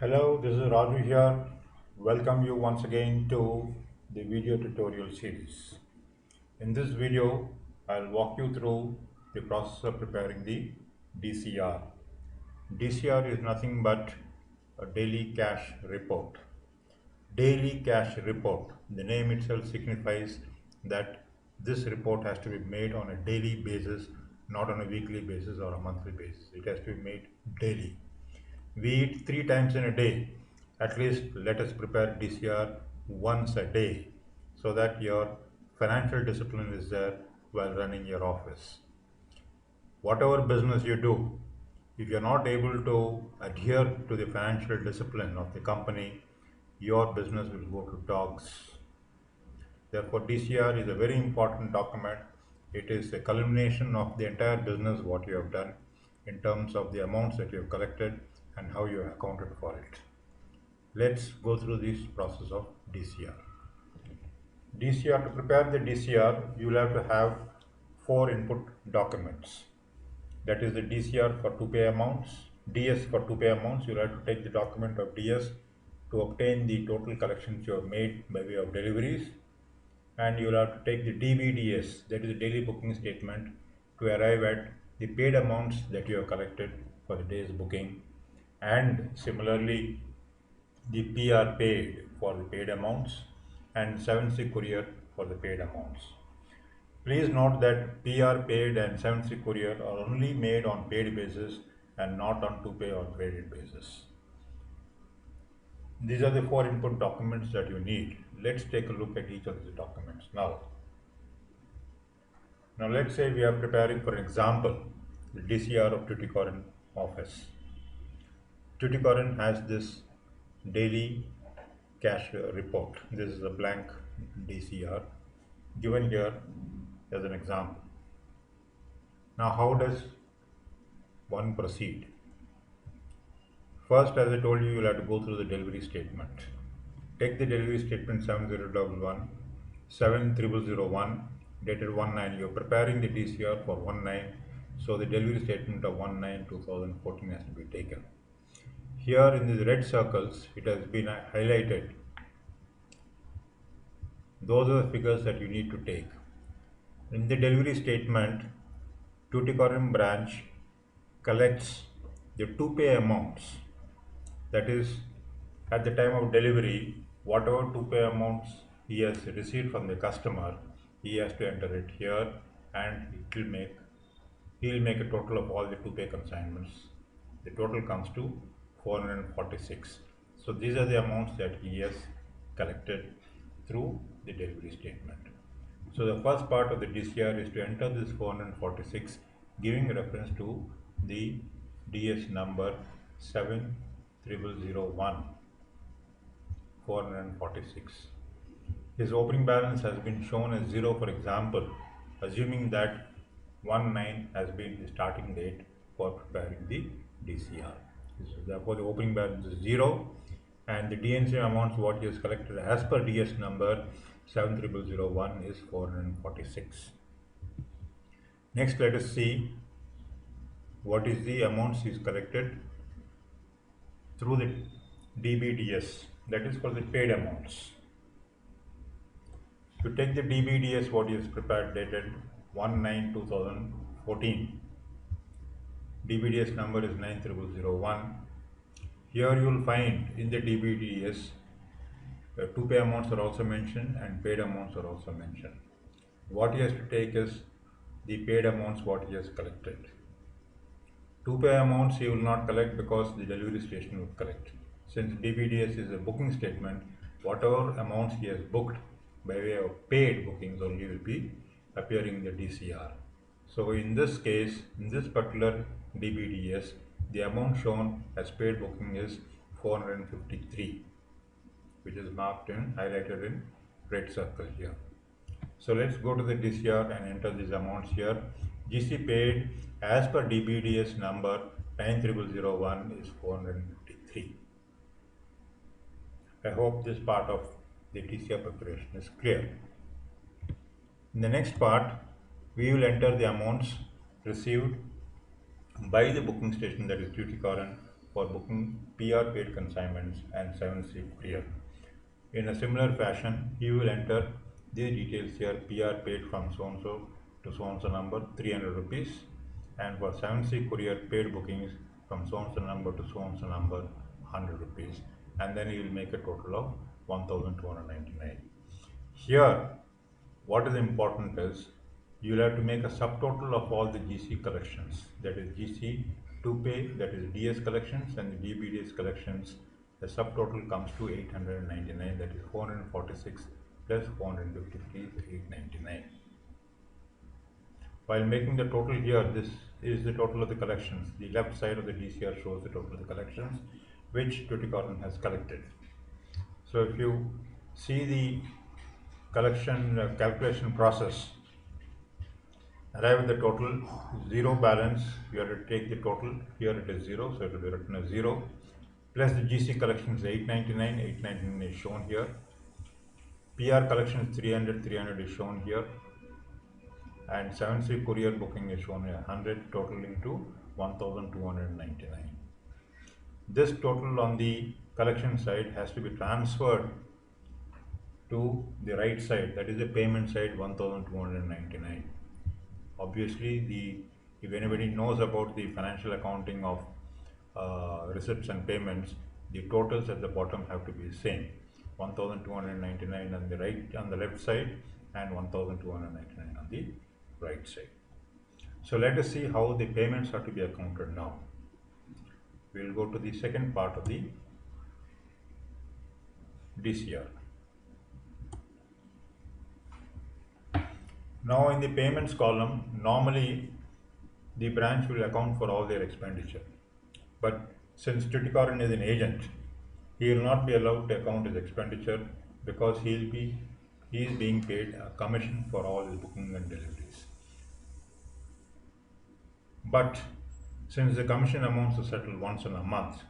Hello, this is Raju here. Welcome you once again to the video tutorial series. In this video, I'll walk you through the process of preparing the DCR. DCR is nothing but a daily cash report. Daily cash report. The name itself signifies that this report has to be made on a daily basis, not on a weekly basis or a monthly basis. It has to be made daily. We eat three times in a day. At least let us prepare DCR once a day so that your financial discipline is there while running your office. Whatever business you do, if you're not able to adhere to the financial discipline of the company, your business will go to dogs. Therefore, DCR is a very important document. It is a culmination of the entire business, what you have done in terms of the amounts that you have collected and how you have accounted for it. Let's go through this process of DCR. DCR, to prepare the DCR, you will have to have four input documents. That is the DCR for to pay amounts, DS for to pay amounts. You will have to take the document of DS to obtain the total collections you have made by way of deliveries, and you will have to take the DBDS, that is the daily booking statement, to arrive at the paid amounts that you have collected for the day's booking, and similarly the PR paid for the paid amounts and 7C courier for the paid amounts. Please note that PR paid and 7C courier are only made on paid basis and not on to pay or credit basis. These are the four input documents that you need. Let's take a look at each of these documents now. Now let's say we are preparing for example the DCR of Tuticorin office. Tuticorin has this daily cash report. This is a blank DCR given here as an example. Now how does one proceed? First, as I told you, you'll have to go through the delivery statement. Take the delivery statement 7011 70001 dated 19. You're preparing the DCR for 19, so the delivery statement of 19/2014 has to be taken. Here in these red circles, it has been highlighted. Those are the figures that you need to take. In the delivery statement, Tuticorin branch collects the to pay amounts. That is, at the time of delivery, whatever to pay amounts he has received from the customer, he has to enter it here, and he will make a total of all the to pay consignments. The total comes to 446. So these are the amounts that he has collected through the delivery statement. So the first part of the DCR is to enter this 446, giving reference to the DS number 70001 446. His opening balance has been shown as 0, for example, assuming that 19 has been the starting date for preparing the DCR. So therefore, the opening balance is 0, and the DNC amounts what he has collected as per DS number 70001 is 446. Next, let us see what is the amounts he is collected through the DBDS, that is for the paid amounts. To take the DBDS, what is prepared dated 19/2014, DBDS number is 90001. Here you will find in the DBDS to pay amounts are also mentioned and paid amounts are also mentioned. What he has to take is the paid amounts what he has collected. To pay amounts he will not collect because the delivery station will collect. Since DBDS is a booking statement, whatever amounts he has booked by way of paid bookings only will be appearing in the DCR. So in this case, in this particular DBDS, the amount shown as paid booking is 453, which is marked and highlighted in red circle here. So let's go to the DCR and enter these amounts here. GC paid as per DBDS number 90001 is 453. I hope this part of the DCR preparation is clear. In the next part, we will enter the amounts received by the booking station, that is Tuticorin, for booking PR paid consignments and 7C courier. In a similar fashion, he will enter the details here: PR paid from so and so to so and so number 300 rupees, and for 7C courier paid bookings from so and so number to so and so number 100 rupees, and then he will make a total of 1299. Here, what is important is you will have to make a subtotal of all the GC collections, that is GC to pay, that is DS collections, and the DBDS collections. The subtotal comes to 899, that is 446 plus 453 is 899. While making the total here, this is the total of the collections. The left side of the DCR shows the total of the collections which Tuticorin has collected. So if you see the collection calculation process, arrive at the total, zero balance, you have to take the total, here it is 0, so it will be written as 0, plus the GC collection is 899, 899 is shown here, PR collection is 300, 300 is shown here, and 7C courier booking is shown here 100, totaling to 1299. This total on the collection side has to be transferred to the right side, that is the payment side, 1299. Obviously, if anybody knows about the financial accounting of receipts and payments, the totals at the bottom have to be the same: 1299 on the right, on the left side, and 1299 on the right side. So let us see how the payments are to be accounted now. We will go to the second part of the DCR. Now in the payments column, normally the branch will account for all their expenditure. But since Tuticorin is an agent, he will not be allowed to account his expenditure because he is being paid a commission for all his booking and deliveries. But since the commission amounts are settled once in a month,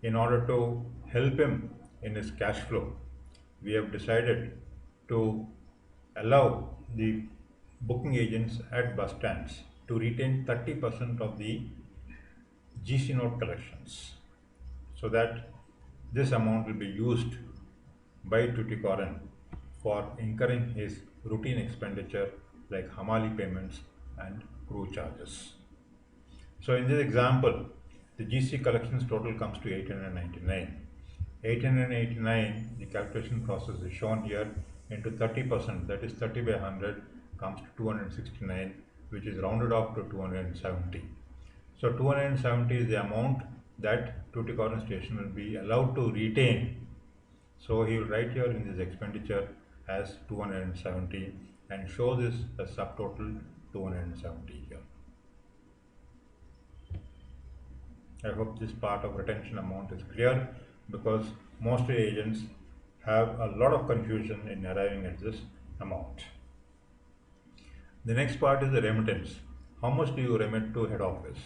in order to help him in his cash flow, we have decided to allow the booking agents at bus stands to retain 30% of the GC note collections, so that this amount will be used by Tuticorin for incurring his routine expenditure like Hamali payments and crew charges. So in this example, the GC collections total comes to 899. 889, the calculation process is shown here into 30%, that is 30 by 100 comes to 269, which is rounded off to 270. So 270 is the amount that Tuticorin station will be allowed to retain. So he will write here in this expenditure as 270 and show this as subtotal 270 here. I hope this part of retention amount is clear, because most agents have a lot of confusion in arriving at this amount. The next part is the remittance. How much do you remit to head office?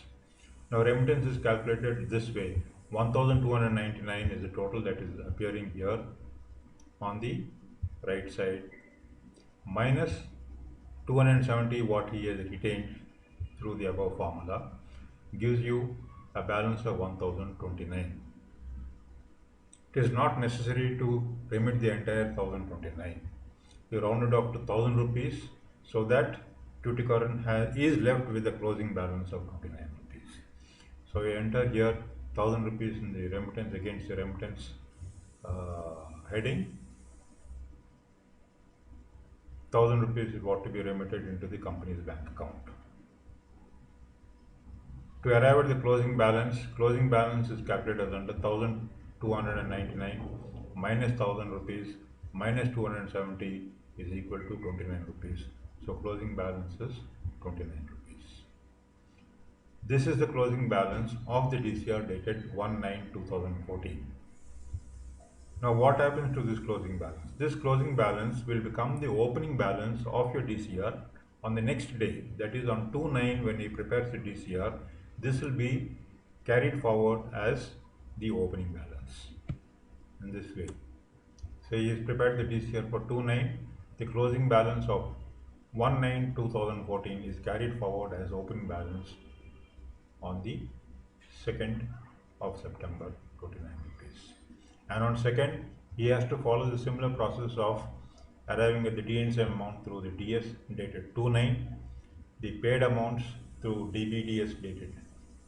Now remittance is calculated this way: 1299 is the total that is appearing here on the right side, minus 270 what he has retained through the above formula, gives you a balance of 1029. It is not necessary to remit the entire 1029. You round it off to 1000 rupees so that Tuticorin is left with a closing balance of 29 rupees. So you enter here 1000 rupees in the remittance against the remittance heading. 1000 rupees is what to be remitted into the company's bank account. To arrive at the closing balance is calculated as under 1299 minus 1000 rupees minus 270 is equal to 29 rupees. So closing balance is 29 rupees. This is the closing balance of the DCR dated 1/9/2014. Now what happens to this closing balance? This closing balance will become the opening balance of your DCR on the next day, that is on 2/9 when he prepares the DCR. This will be carried forward as the opening balance in this way. So he has prepared the DCR for 2/9. The closing balance of 1/9/2014 is carried forward as opening balance on the second of September 29 rupees. And on second, he has to follow the similar process of arriving at the DNC amount through the DS dated 2/9, the paid amounts through DBDS dated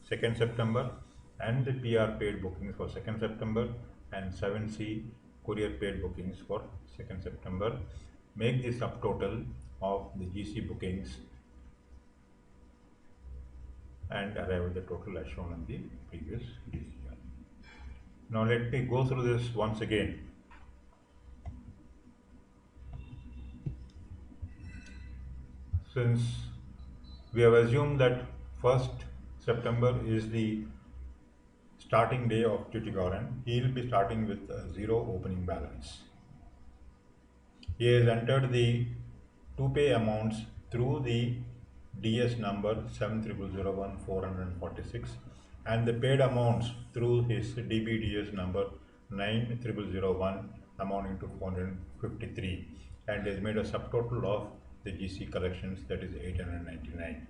2nd September, and the PR paid bookings for 2nd September and 7C courier paid bookings for 2nd September. Make the subtotal of the GC bookings and arrive at the total as shown in the previous DCR. Now let me go through this once again. Since we have assumed that 1st September is the starting day of Tuticorin, he will be starting with a zero opening balance. He has entered the to pay amounts through the DS number 70001 and the paid amounts through his DBDS number 90001 amounting to 453, and has made a subtotal of the GC collections, that is 899.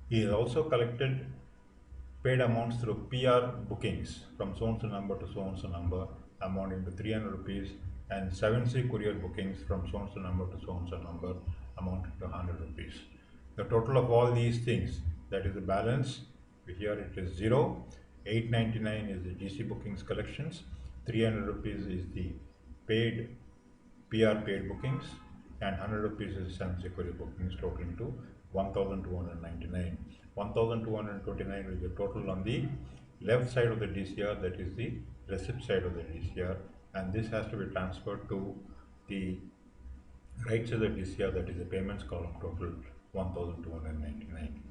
He has also collected paid amounts through PR bookings from so-and-so number to so-and-so number amounting to 300 rupees, and 7C courier bookings from so-and-so number to so-and-so number amounting to 100 rupees. The total of all these things, that is the balance, here it is 0, 899 is the GC bookings collections, 300 rupees is the paid PR paid bookings, and 100 rupees is 7C courier bookings, totaling to 1299. 1229 is the total on the left side of the DCR, that is the receipt side of the DCR, and this has to be transferred to the right side of the DCR, that is the payments column, total 1299.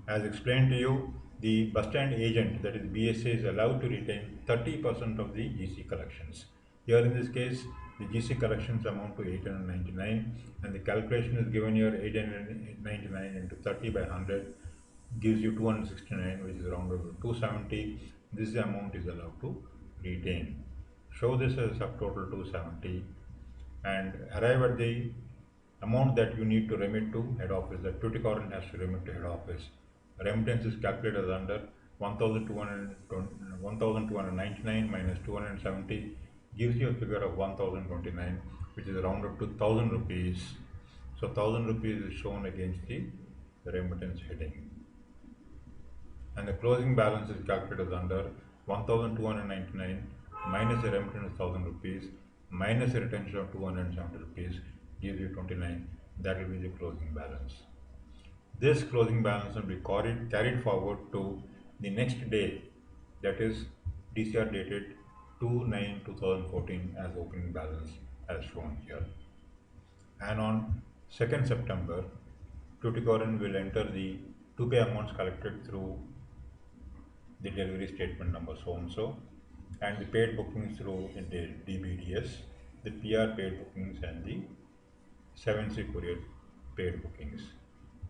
As explained to you, the bus stand agent, that is BSA, is allowed to retain 30% of the GC collections. Here in this case, the GC collections amount to 899, and the calculation is given here: 899 into 30 by 100 gives you 269, which is rounded to 270. This amount is allowed to retain. Show this as subtotal 270 and arrive at the amount that you need to remit to head office, that Tuticorin has to remit to head office. Remittance is calculated as under 1299 minus 270 gives you a figure of 1029, which is rounded to 1000 rupees. So 1000 rupees is shown against the remittance heading. And the closing balance is calculated as under 1299 minus the remittance of 1000 rupees minus the retention of 270 rupees gives you 29. That will be the closing balance. This closing balance will be carried forward to the next day, that is DCR dated 2/9/2014 as opening balance as shown here. And on 2nd September, Tuticorin will enter the to pay amounts collected through the delivery statement number so and so, and the paid bookings through the DBDS, the PR paid bookings, and the 7C courier paid bookings,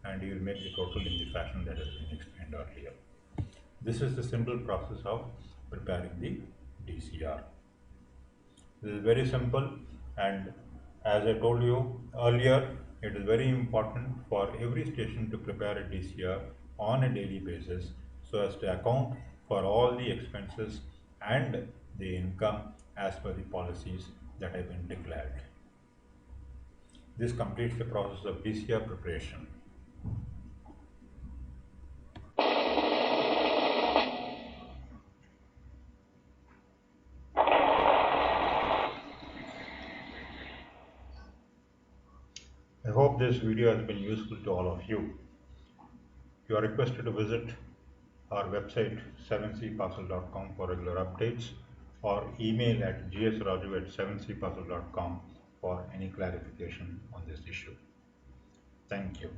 and you will make the total in the fashion that has been explained earlier. This is the simple process of preparing the DCR. This is very simple, and as I told you earlier, it is very important for every station to prepare a DCR on a daily basis so as to account for all the expenses and the income as per the policies that have been declared. This completes the process of DCR preparation. I hope this video has been useful to all of you. You are requested to visit our website 7cparcel.com for regular updates, or email at gsraju@7cparcel.com for any clarification on this issue. Thank you.